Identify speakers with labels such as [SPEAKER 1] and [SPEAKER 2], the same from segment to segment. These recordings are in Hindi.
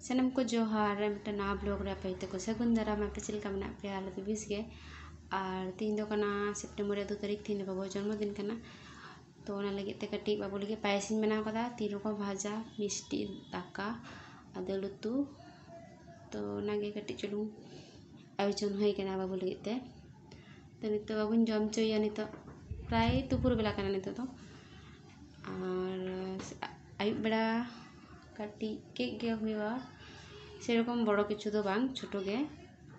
[SPEAKER 1] सनम को जोहार मिट्टा ना ब्लॉग रे पे तो को सगुन दारा मैं पिछल का मना पे आले बीस गे और 3 दो कना सेप्टेम्बर 2 तारीख थी बाबू जन्मदिन कना तो ना लगे ते कटी बाबू लगे पायसिन बनाव कदा 3 रकम भाजा मिष्टि दाका आदो लुतु तो नागे कटी चलू आयोजन होई कना बाबू लगे ते तो नित बाबू जम चोया नित प्राय दुपुर बेला कना नित तो और आयुब बेड़ा कटी केक गे हुआ सेरकम बड़ो किछु दो बांग छोटो गे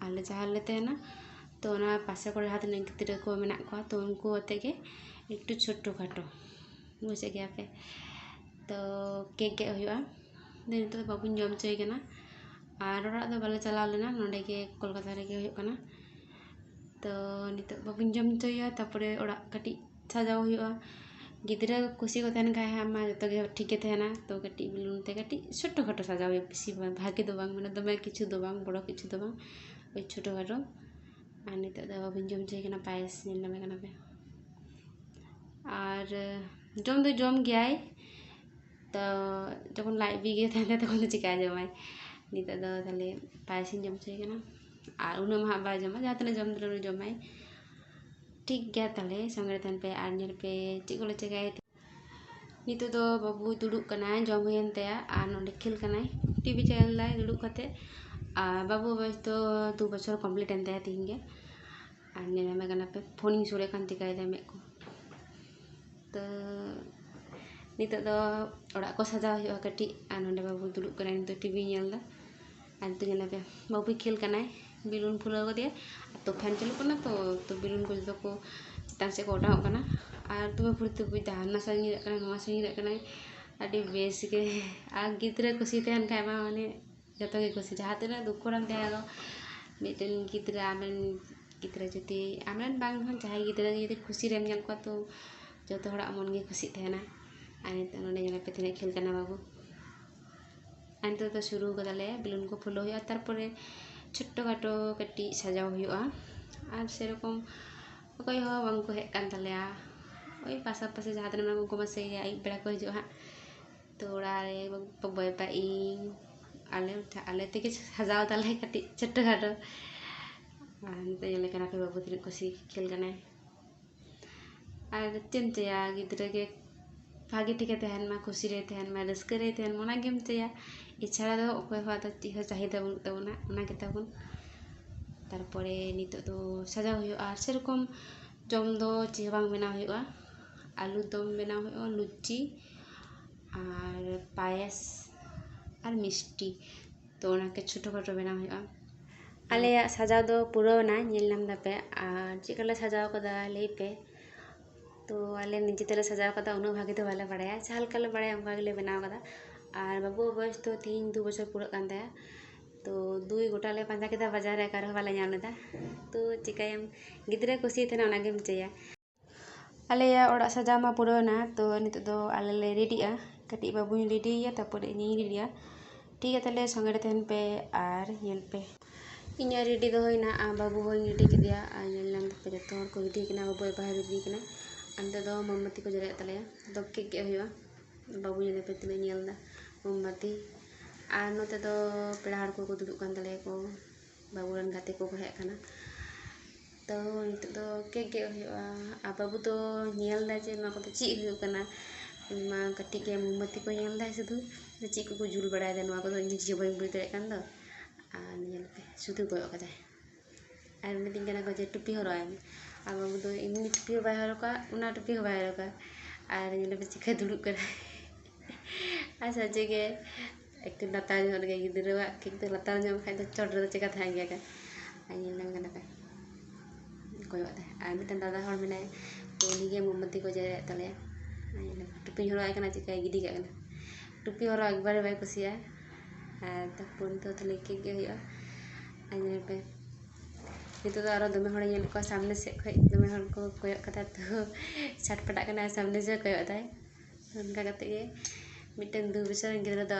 [SPEAKER 1] आले जहाँ ले तेना तो ना पासे को हाथ ने गिद्रा को मेना को तो उनको अते गे एकटू छोटो खाटो बुझे गया पे तो केक गे हुआ दिन तो बाबू जम चोय कना और ओरा दो बाले चलाव लेना नोडे गे कोलकाता रे गे हुआ कना तो नित बाबू जम चोया तापरे ओरा कटी सजाव हुआ गिद्रा खुशी को तहन खाए हम जो ठीक है तो कटी बेलून ते कटी छोटो खाटो सजाव बेसी भागे दो बांग माने दमे किछु दो बांग बड़ो किछु दो बांग ओई छोटो खाटो और नित दो बाबू जम चोय कना पायस नेल कना पे और जम दो जम गयाय तो जखन लाइट बिगे थे तखन तो चिका जमाय नित दो ताले पायस जम चोय कना और उना मा बा जमा जहाँ तने जम दो जमाय ठीक गया ताले संगे तहन पे और नेल पे ची को चिकाय नितो दो बाबू दुड़ुब कनाय जम हुयन तया और नोडे खेल कनाय टीवी चैनल लाय दुड़ुब कते और बाबू बस तो 2 बछर कमप्लीट एन तया तीन गे और नेमे कना पे फोनिंग सुरे कान चिकाय दा में को तो नितो दो ओड़ा को सजाव हुआ कटी और नोडे बाबू दुड़ुब कनाय नितो टीवी नेल दा और नितो नेल पे बाबू खेल कनाय बेलून फुलाव दिया तो फैन चलू कना तो बेलून को जो को चितान से को ओडाव कना और तुम्हें फुर्ती बुझा हाना सानी रखना सानी रखना अभी बेस के और गिद्रा खुशी तहन खाए माने जतो के खुशी जहाँ तेना दुख रम तहन मिटन गिद्रा आमेन गिद्रा जुती आमेन बांग जहाँ गिद्रा जुती खुशी रेम जल को तो जतो हड़ा मन गे खुशी तहना और नित नोडे जला पे तिना खेल कना बाबू और तो शुरू कदाले बेलून को फुलो हुआ तारपरे छोटो खाटो कटी सजाव हुआ और सेरकम अकय हो बांग को हेक कान तालेया ओई पासा पासे जहाँ तने मैं उनको मसे आयुब बेड़ा को हिजुआ तो ओड़ा रे बबय बा इन आले तेगे सजाव ताले कटी छोटो खाटो नितो जले कना पे बाबू तिना खुशी खेल कना और चेम चया गिद्रा के भागे ठीक तहन मा खुशी रे तहन मा रस्के रे तहन मना गेम चया इच्छा दो अकय हो तो ची हो चाहिदा बन तबना ओना के ताबन तारपरे नितो दो सजाव हुआ और सेरकम जम दो ची बांग बनाव हुआ आलू दम बनाव हुआ लुच्ची और पायस और मिष्टि तो ओना के छोटो खाटो बनाव हुआ आले सजाव दो पुराना नेल नाम दापे और चिकले सजाव कदा लई पे तो आले निजे तेले सजाव कदा उनो भागे तो बाले बड़ाया चाल कले बड़ाया उनका गेले बनाव कदा और बाबू बयस तो 3 2 बछर पूरा कान ताया तो 2 गोटाले पांजा केदा बाजार रे कार वाला नाम लेदा तो चिकायम गिद्रा खुशी थे ना गेम चया आले ओड़ा सजाव मा पुराना तो नित दो आले ले रेडिया कटी बाबू रेडिया तापर इनी रेडिया ठीक है ताले संगे तहन पे और नेल पे इना रेडी दो होइना आ बाबू हो रेडी के दिया आ नेल नाम पे जतो हर को रेडी कना बाबू बाहर रेडी कना अंत दो मोमबत्ती को जरे ताले तो केक के हुआ बाबू ने पे तने नेल दा मोमबत्ती और नोते दो पेड़ा हर को दुड़ुब कान ताले को बाबू रन गाते को हेक कना तो नित दो केक गे हुआ आ बाबू तो नेल दा जे मा को ची हुआ कना मा कटी के मोमबत्ती को नेल दा सुधु ची को जुल बड़ा दे नो को इन जे बई बुझ दरे कान दो आ नेल पे सुधु को कदा और मिटिंग कना को जे टुपी हराय आ बाबू दो इमनी टुपी बाय हरका उना टुपी बाय हरका और नेल पे चिका दुड़ुब कना आ सजे के एक तो लतार जो लगे गिद्रा केक तो लतार जो खाइ तो चोट रे चिका थाय गया का आ नेल नाम कना पे कोयो दा आ मिटन दादा हर मिने तो निगे मोमबत्ती को जरे ताले टुपी हराय कना चिका गिदी का टुपी हरा एक बार बाय खुशिया और तपुन तो ताले केक गे हुआ आ नेल पे नितो तो आरो दमे हड़ नेल को सामने से खय दमे हड़ को कोयो कथा तो छटपटा कना सामने से कोयो दाय उनका कते गे मिटन 2 बछर गिद्रा दो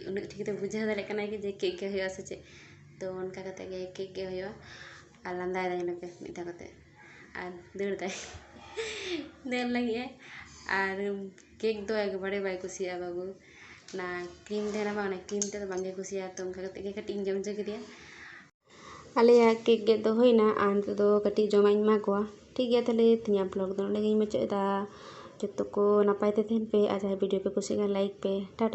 [SPEAKER 1] उन ठीक तो बुझा दारे कना कि जे केक गे हुआ सचे तो उनका कते गे केक गे हुआ और लांदाय दा पे मिटा कते और दौड़ दाय देर लगी और केक दो एक बड़े बाय खुशिया बाबू ना क्रीम तहना बा क्रीम ते बांगे कुसिया तो उनका कते कटी जम च के आलिया केक गे तो होइना आंत तो कटी जमा मा को ठीक गया ताले तिया ब्लॉग दो लगे मचेदा जब तो को नपाय ते थेन पे आज वीडियो पे कुछ लाइक पे टाटा।